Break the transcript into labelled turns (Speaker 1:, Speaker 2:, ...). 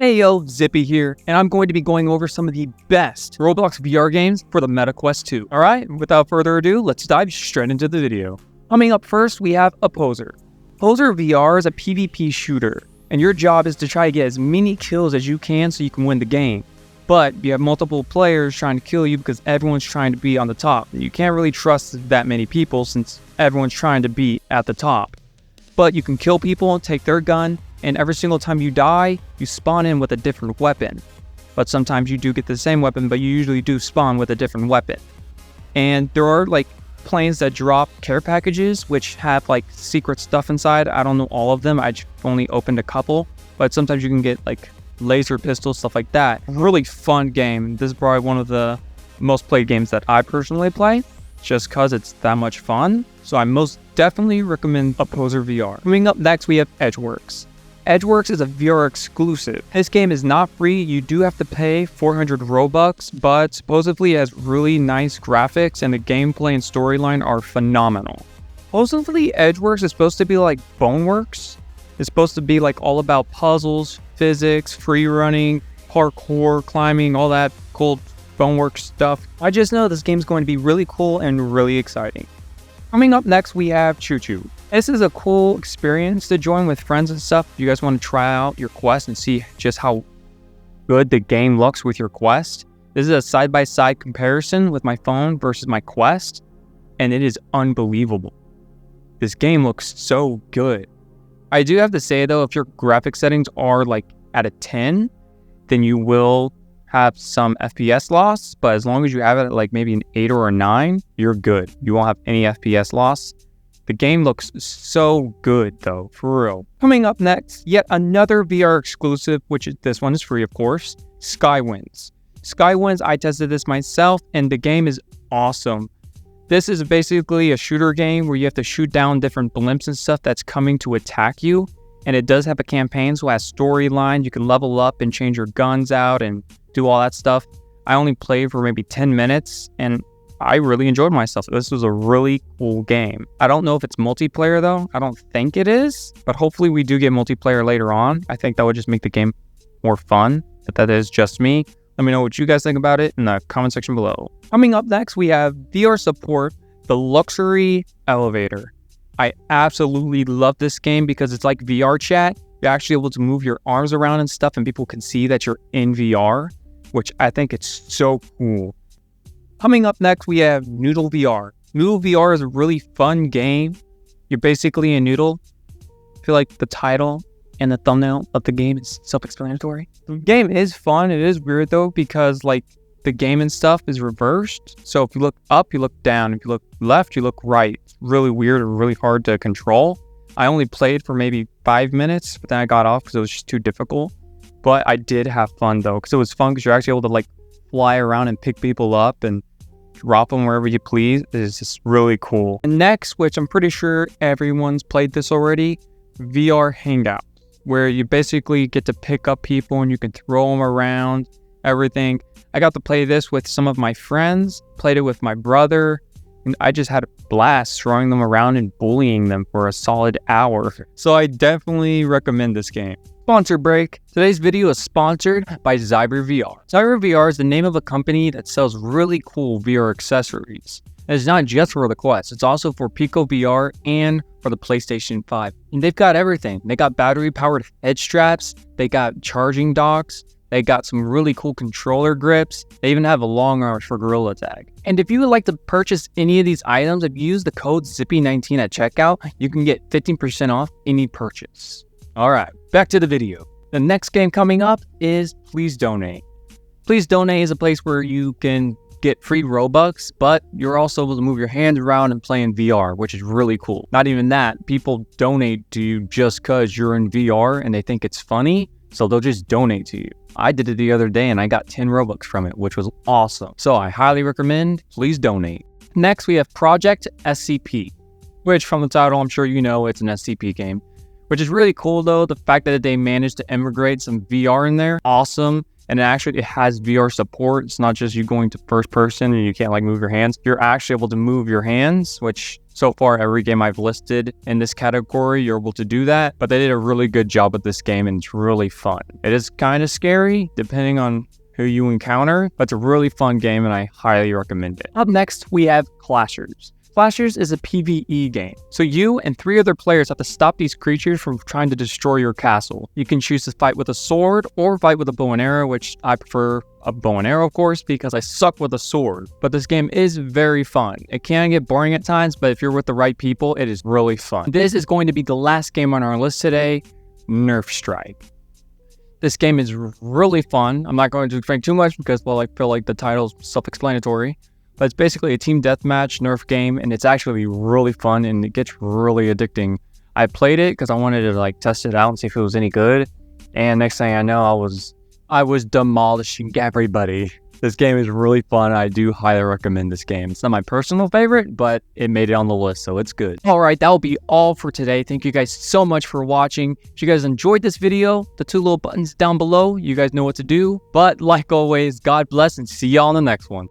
Speaker 1: Hey yo, Zippy here, and I'm going to be going over some of the best Roblox VR games for the Meta Quest 2. Alright, without further ado, let's dive straight into the video. Coming up first, we have Opposer. Opposer VR is a PvP shooter, and your job is to try to get as many kills as you can so you can win the game. But you have multiple players trying to kill you because everyone's trying to be on the top. You can't really trust that many people since everyone's trying to be at the top. But you can kill people and take their gun, and every single time you die, you spawn in with a different weapon. But sometimes you do get the same weapon, but you usually do spawn with a different weapon. And there are like planes that drop care packages, which have like secret stuff inside. I don't know all of them, I only opened a couple. But sometimes you can get like laser pistols, stuff like that. Really fun game. This is probably one of the most played games that I personally play, just cause it's that much fun. So I most definitely recommend Opposer VR. Coming up next, we have Edgeworks. Edgeworks is a VR exclusive. This game is not free, you do have to pay 400 Robux, but supposedly it has really nice graphics and the gameplay and storyline are phenomenal. Supposedly Edgeworks is supposed to be like Boneworks. It's supposed to be like all about puzzles, physics, free running, parkour, climbing, all that cool Boneworks stuff. I just know this game's going to be really cool and really exciting. Coming up next, we have Choo Choo. This is a cool experience to join with friends and stuff. If you guys want to try out your Quest and see just how good the game looks with your Quest. This is a side-by-side comparison with my phone versus my Quest, and it is unbelievable. This game looks so good. I do have to say though, if your graphic settings are like at a 10, then you will have some FPS loss, but as long as you have it at like maybe an 8 or a 9, you're good. You won't have any FPS loss. The game looks so good though, for real. Coming up next, yet another VR exclusive, which this one is free of course, Skywinds. Skywinds, I tested this myself and the game is awesome. This is basically a shooter game where you have to shoot down different blimps and stuff that's coming to attack you. And it does have a campaign, so it has storyline. You can level up and change your guns out and do all that stuff. I only played for maybe 10 minutes and I really enjoyed myself. This was a really cool game. I don't know if it's multiplayer though. I don't think it is, but hopefully we do get multiplayer later on. I think that would just make the game more fun, but that is just me. Let me know what you guys think about it in the comment section below. Coming up next, we have VR support, the Luxury Elevator. I absolutely love this game because it's like VR chat. You're actually able to move your arms around and stuff and people can see that you're in VR, which I think it's so cool. Coming up next, we have Noodle VR. Noodle VR is a really fun game. You're basically a noodle. I feel like the title and the thumbnail of the game is self-explanatory. The game is fun. It is weird though because like the game and stuff is reversed. So if you look up, you look down. If you look left, you look right. It's really weird and really hard to control. I only played for maybe 5 minutes, but then I got off because it was just too difficult. But I did have fun though, because it was fun because you're actually able to like fly around and pick people up and drop them wherever you please. It's just really cool. And next, which I'm pretty sure everyone's played this already, VR Hangout, where you basically get to pick up people and you can throw them around, everything. I got to play this with some of my friends, played it with my brother, and I just had a blast throwing them around and bullying them for a solid hour. So I definitely recommend this game. Sponsor break. Today's video is sponsored by Zyber VR. Zyber VR is the name of a company that sells really cool VR accessories. And it's not just for the Quest, it's also for Pico VR and for the PlayStation 5. And they've got everything. They got battery powered head straps, they got charging docks, they got some really cool controller grips. They even have a long arm for Gorilla Tag. And if you would like to purchase any of these items, if you use the code Zippy19 at checkout, you can get 15% off any purchase. Alright, back to the video. The next game coming up is Please Donate. Please Donate is a place where you can get free Robux, but you're also able to move your hands around and play in VR, which is really cool. Not even that, people donate to you just because you're in VR and they think it's funny, so they'll just donate to you. I did it the other day and I got 10 Robux from it, which was awesome. So I highly recommend, please donate. Next, we have Project SCP, which from the title, I'm sure you know it's an SCP game, which is really cool though. The fact that they managed to integrate some VR in there, awesome. And it has VR support. It's not just you going to first person and you can't like move your hands. You're actually able to move your hands, which so far every game I've listed in this category, you're able to do that. But they did a really good job with this game and it's really fun. It is kind of scary depending on who you encounter, but it's a really fun game and I highly recommend it. Up next, we have Clashers. Clashers is a PvE game. So you and 3 other players have to stop these creatures from trying to destroy your castle. You can choose to fight with a sword or fight with a bow and arrow, which I prefer a bow and arrow, of course, because I suck with a sword. But this game is very fun. It can get boring at times, but if you're with the right people, it is really fun. This is going to be the last game on our list today, Nerf Strike. This game is really fun. I'm not going to explain too much because, well, I feel like the title's self-explanatory. But it's basically a team deathmatch Nerf game, and it's actually really fun, and it gets really addicting. I played it because I wanted to like test it out and see if it was any good. And next thing I know, I was demolishing everybody. This game is really fun. I do highly recommend this game. It's not my personal favorite, but it made it on the list, so it's good. All right, that will be all for today. Thank you guys so much for watching. If you guys enjoyed this video, the 2 little buttons down below, you guys know what to do. But like always, God bless and see y'all in the next one.